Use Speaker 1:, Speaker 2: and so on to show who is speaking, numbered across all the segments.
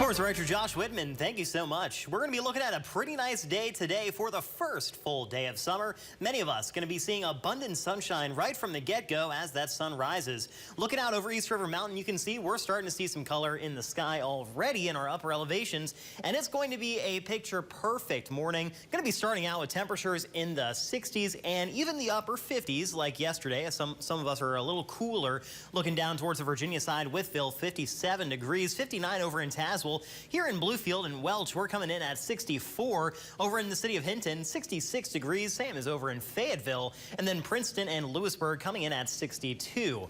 Speaker 1: Sports Director Josh Whitman, thank you so much. We're going to be looking at a pretty nice day today for the first full day of summer. Many of us going to be seeing abundant sunshine right from the get-go as that sun rises. Looking out over East River Mountain, you can see we're starting to see some color in the sky already in our upper elevations, and it's going to be a picture-perfect morning. Going to be starting out with temperatures in the 60s and even the upper 50s like yesterday. Some of us are a little cooler looking down towards the Virginia side. Wytheville, 57 degrees, 59 over in Tazewell. Here in Bluefield and Welch, we're coming in at 64. Over in the city of Hinton, 66 degrees, same as over in Fayetteville. And then Princeton and Lewisburg coming in at 62.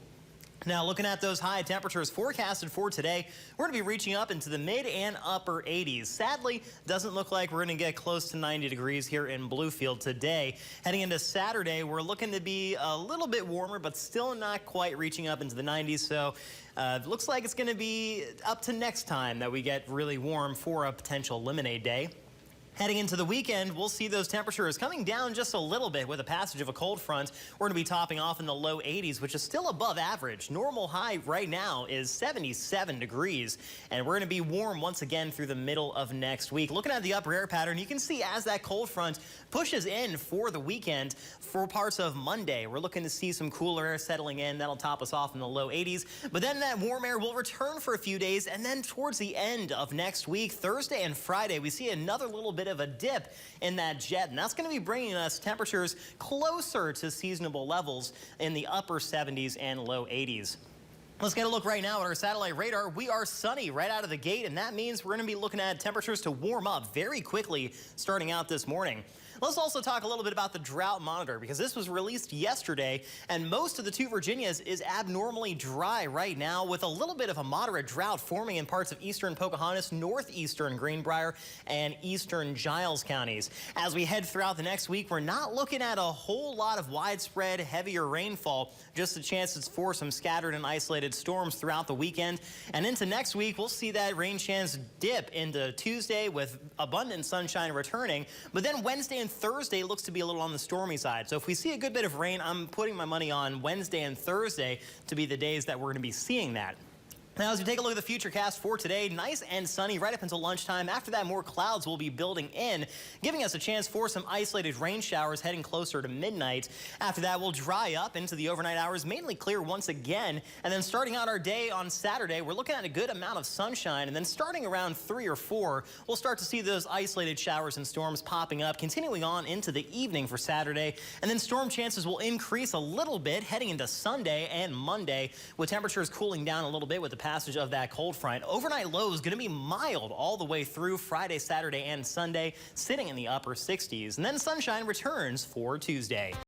Speaker 1: Now, looking at those high temperatures forecasted for today, we're going to be reaching up into the mid and upper 80s. Sadly, doesn't look like we're going to get close to 90 degrees here in Bluefield today. Heading into Saturday, we're looking to be a little bit warmer, but still not quite reaching up into the 90s. So it looks like it's going to be up to next time that we get really warm for a potential lemonade day. Heading into the weekend, we'll see those temperatures coming down just a little bit with the passage of a cold front. We're going to be topping off in the low 80s, which is still above average. Normal high right now is 77 degrees, and we're going to be warm once again through the middle of next week. Looking at the upper air pattern, you can see as that cold front pushes in for the weekend for parts of Monday, we're looking to see some cooler air settling in. That'll top us off in the low 80s, but then that warm air will return for a few days, and then towards the end of next week, Thursday and Friday, we see another little bit of a dip in that jet, and that's going to be bringing us temperatures closer to seasonable levels in the upper 70s and low 80s. Let's get a look right now at our satellite radar. We are sunny right out of the gate, and that means we're going to be looking at temperatures to warm up very quickly starting out this morning. Let's also talk a little bit about the drought monitor, because this was released yesterday, and most of the two Virginias is abnormally dry right now with a little bit of a moderate drought forming in parts of eastern Pocahontas, northeastern Greenbrier, and eastern Giles counties. As we head throughout the next week, we're not looking at a whole lot of widespread heavier rainfall, just the chances for some scattered and isolated storms throughout the weekend. And into next week, we'll see that rain chance dip into Tuesday with abundant sunshine returning, but then Wednesday and Thursday looks to be a little on the stormy side. So if we see a good bit of rain, I'm putting my money on Wednesday and Thursday to be the days that we're going to be seeing that. Now, as we take a look at the futurecast for today, nice and sunny right up until lunchtime. After that, more clouds will be building in, giving us a chance for some isolated rain showers heading closer to midnight. After that, we'll dry up into the overnight hours, mainly clear once again. And then starting out our day on Saturday, we're looking at a good amount of sunshine. And then starting around 3 or 4, we'll start to see those isolated showers and storms popping up, continuing on into the evening for Saturday. And then storm chances will increase a little bit heading into Sunday and Monday, with temperatures cooling down a little bit with the passage of that cold front. Overnight low is going to be mild all the way through Friday, Saturday, and Sunday, sitting in the upper 60s. And then sunshine returns for Tuesday.